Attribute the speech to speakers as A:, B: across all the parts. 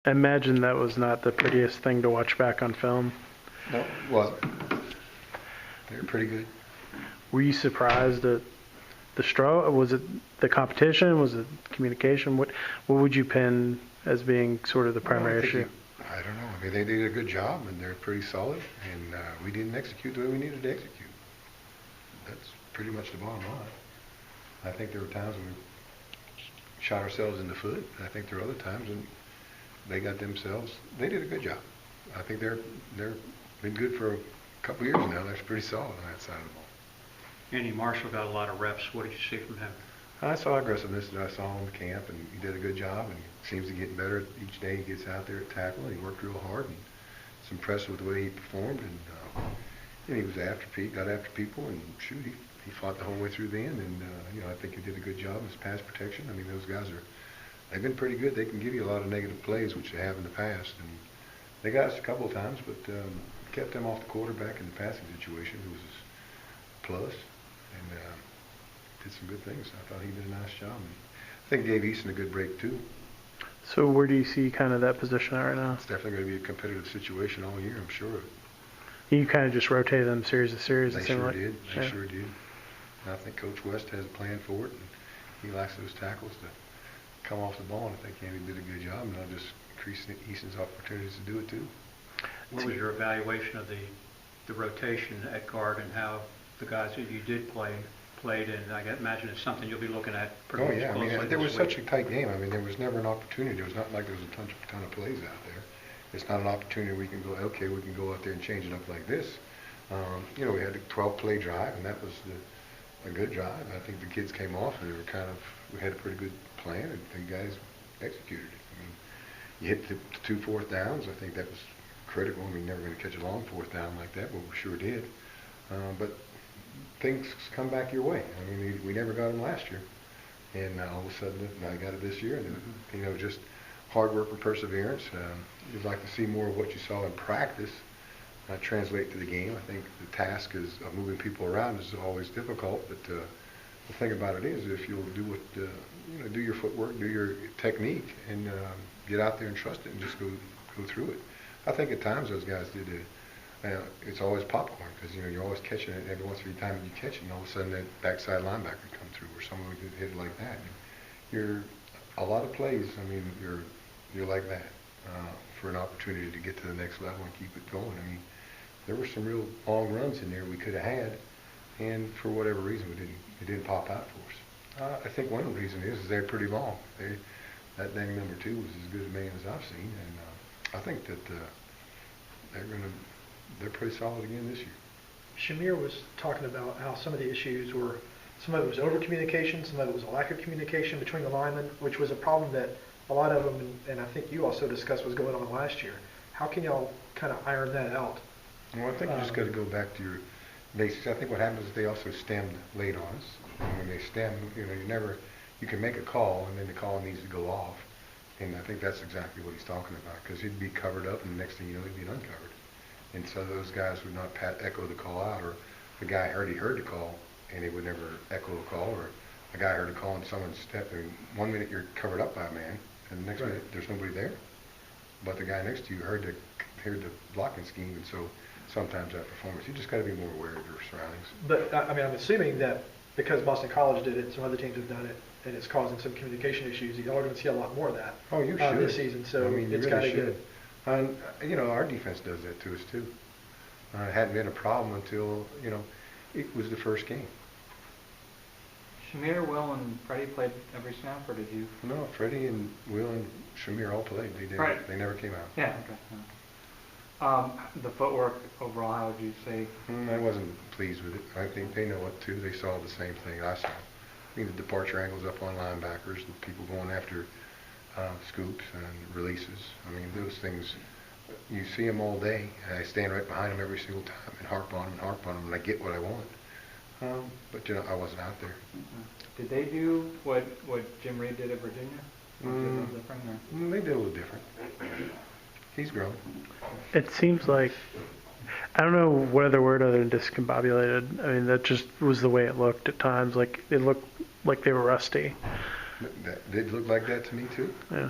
A: I imagine that was not the prettiest thing to watch back on film.
B: No, it wasn't. They were pretty good.
A: Were you surprised at the struggle? Was it the competition? Was it communication? What would you pin as being sort of the primary issue?
B: I don't know. I mean, they did a good job, and they're pretty solid, and we didn't execute the way we needed to execute. That's pretty much the bottom line. I think there were times when we shot ourselves in the foot. I think there were other times when they got themselves. They did a good job. I think they're been good for a couple years now. They're pretty solid on that side of the ball.
C: Andy Marshall got a lot of reps. What did you see from him?
B: I saw aggressiveness that I saw him in camp, and he did a good job, and seems to get better each day. He gets out there at tackle, and he worked real hard, and it's impressive with the way he performed. And he was got after people, and shoot, he fought the whole way through the end. And I think he did a good job in his pass protection. I mean, those guys they've been pretty good. They can give you a lot of negative plays, which they have in the past, and they got us a couple of times, but kept them off the quarterback in the passing situation. It was a plus, and did some good things. I thought he did a nice job. And I think gave Easton a good break too.
A: So where do you see kind of that position at right now?
B: It's definitely going to be a competitive situation all year, I'm sure.
A: You kind of just rotated them series to series.
B: They sure did. They sure did. And I think Coach West has a plan for it, and he likes those tackles to come off the ball. And I think Andy did a good job, and I'll just increase Easton's opportunities to do it too.
C: What was your evaluation of the rotation at guard and how the guys that you did played? And I imagine it's something you'll be looking at pretty much closely.
B: I mean, there was such a tight game. I mean, there was never an opportunity. It was not like there was a ton of plays out there. It's not an opportunity we can go, okay, we can go out there and change it up like this. We had a 12-play drive, and that was a good drive. I think the kids came off, and we had a pretty good plan, and the guys executed it. I mean, you hit the 2 fourth downs. I think that was critical. I mean, never going to catch a long fourth down like that, but we sure did. But things come back your way. I mean, we never got them last year, and all of a sudden I got it this year. And just hard work and perseverance. You'd like to see more of what you saw in practice translate to the game. I think the task of moving people around is always difficult, but the thing about it is, if you'll do your footwork, do your technique, and get out there and trust it, and just go through it. I think at times those guys did it. It's always popcorn because you're always catching it. Every once in a time you catch it, and all of a sudden that backside linebacker come through, or someone could hit it like that. You're a lot of plays. I mean, you're like that for an opportunity to get to the next level and keep it going. I mean, there were some real long runs in there we could have had, and for whatever reason it didn't pop out for us. I think one of the reasons is they're pretty long. That dang number 2 was as good a man as I've seen, and I think that they're pretty solid again this year.
D: Shamir was talking about how some of the issues were, some of it was over communication, some of it was a lack of communication between the linemen, which was a problem that a lot of them, and I think you also discussed, was going on last year. How can y'all kind of iron that out?
B: Well, I think you just got to go back to your basics. I think what happens is they also stemmed late on us. And when they stem, you can make a call, and then the call needs to go off. And I think that's exactly what he's talking about, because he'd be covered up, and the next thing you know, he'd be uncovered. And so those guys would not echo the call out, or the guy already heard the call, and he would never echo the call, or a guy heard a call and someone stepped in. 1 minute you're covered up by a man, and the next minute there's nobody there. But the guy next to you heard the blocking scheme, and so sometimes that performance, you just got to be more aware of your surroundings.
D: But I mean, I'm assuming that because Boston College did it, some other teams have done it, and it's causing some communication issues. Y'all are going to see a lot more of that.
B: Oh, you should.
D: This season, so
B: I mean,
D: it's
B: really
D: got to get.
B: And our defense does that to us too. It hadn't been a problem until it was the first game.
E: Shamir, Will, and Freddie played every snap, or did you?
B: No, Freddie and Will and Shamir all played. They did.
E: Right.
B: They never came out.
E: Yeah. Okay. The footwork overall, how would you say?
B: I wasn't pleased with it. I think they know it too. They saw the same thing I saw. I mean, the departure angles up on linebackers, and people going after scoops and releases. I mean, those things, you see them all day, and I stand right behind them every single time and harp on them, and I get what I want. But I wasn't out there.
E: Did they do what Jim Reed did at Virginia? Or was it a little different, or?
B: They did a little different. He's grown.
A: It seems like, I don't know what other word other than discombobulated. I mean, that just was the way it looked at times. Like, it looked like they were rusty.
B: That did look like that to me too.
A: Yeah.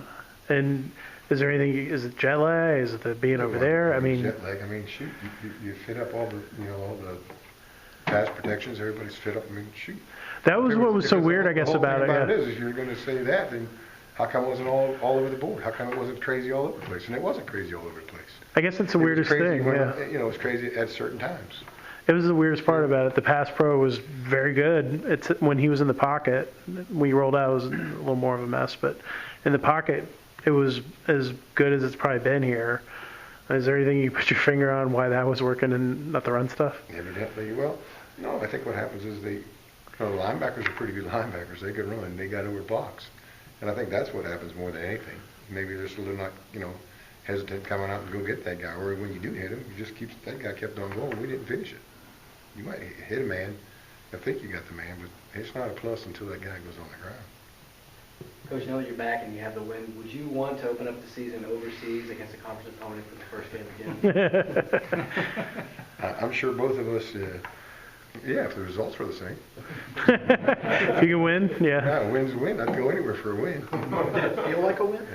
A: And Is there anything, is it jet lag? Is it the being over there? I mean,
B: Jet lag, I mean, shoot, you fit up all the, all the pass protections, everybody's fit up, I mean, shoot.
A: that was what was so
B: Because
A: weird, I guess, about it,
B: The whole thing
A: yeah.
B: about it is, if you're gonna say that, then how come it wasn't all over the board? How come it wasn't crazy all over the place? And it wasn't crazy all over the place.
A: I guess it's the
B: It was
A: weirdest
B: crazy
A: thing,
B: when,
A: yeah.
B: It was crazy at certain times.
A: It was the weirdest part about it. The pass pro was very good. It's when he was in the pocket. We rolled out, it was a little more of a mess, but in the pocket, it was as good as it's probably been here. Is there anything you put your finger on why that was working and not the run stuff?
B: Evidently, well, no, I think what happens is the linebackers are pretty good linebackers. They could run. They got over blocks. And I think that's what happens more than anything. Maybe they're just a little not, hesitant coming out and go get that guy. Or when you do hit him, you just keep, that guy kept on going. We didn't finish it. You might hit a man. I think you got the man, but it's not a plus until that guy goes on the ground.
F: Coach, now that you're back and you have the win, would you want to open up the season overseas against a conference opponent for the first game again?
B: I'm sure both of us, yeah, if the results were the same.
A: If you can win, yeah.
B: Yeah, a win's a win. I'd go anywhere for a win.
D: Did it feel like a win?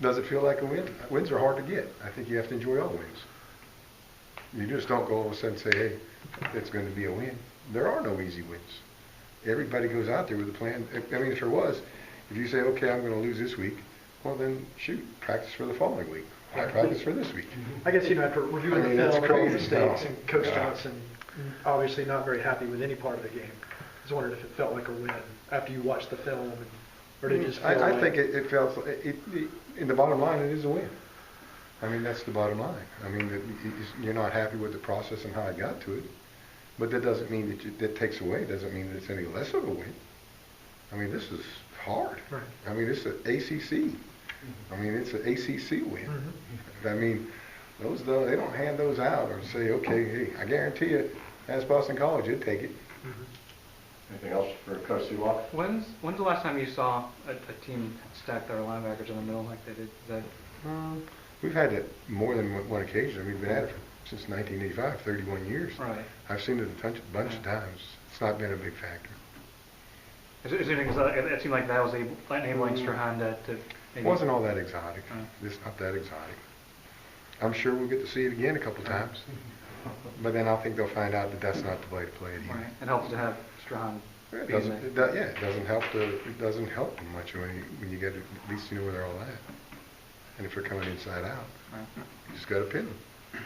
B: Does it feel like a win? Wins are hard to get. I think you have to enjoy all wins. You just don't go all of a sudden say, hey, it's going to be a win. There are no easy wins. Everybody goes out there with a plan. I mean, if there was, if you say, okay, I'm going to lose this week, well then, shoot, practice for the following week. I practice for this week.
D: I guess, after reviewing
B: I mean,
D: the
B: that's
D: film and all the
B: crazy.
D: mistakes,
B: No.
D: and Coach
B: Yeah.
D: Johnson obviously not very happy with any part of the game. I was wondering if it felt like a win after you watched the film, or did it just feel
B: I
D: like...
B: think it felt, in the bottom line, it is a win. I mean, that's the bottom line. I mean, you're not happy with the process and how I got to it, but that doesn't mean that takes away, doesn't mean that it's any less of a win. I mean, this is hard.
D: Right.
B: I mean, it's an ACC. I mean, it's an ACC win.
D: Mm-hmm.
B: I mean, they don't hand those out or say, okay, hey, I guarantee you, as Boston College, you'd take it.
G: Anything else for Coach Sewak?
E: When's the last time you saw a team stack their linebackers in the middle like they did? Is that
B: We've had it more than one occasion. We've been at it since 1985, 31 years.
E: right?
B: I've seen it a bunch of times. It's not been a big factor.
E: Is there anything it seemed like that was enabling Strahan to
B: It
E: maybe...
B: wasn't all that exotic. It's not that exotic. I'm sure we'll get to see it again a couple times. But then I think they'll find out that that's not the way to play it either.
E: Right. It helps to have Strahan.
B: It
E: being
B: doesn't,
E: there.
B: it doesn't help them much when you get, at least you know where they're all at. And if they're coming inside out,
E: Right.
B: you just got to pin them.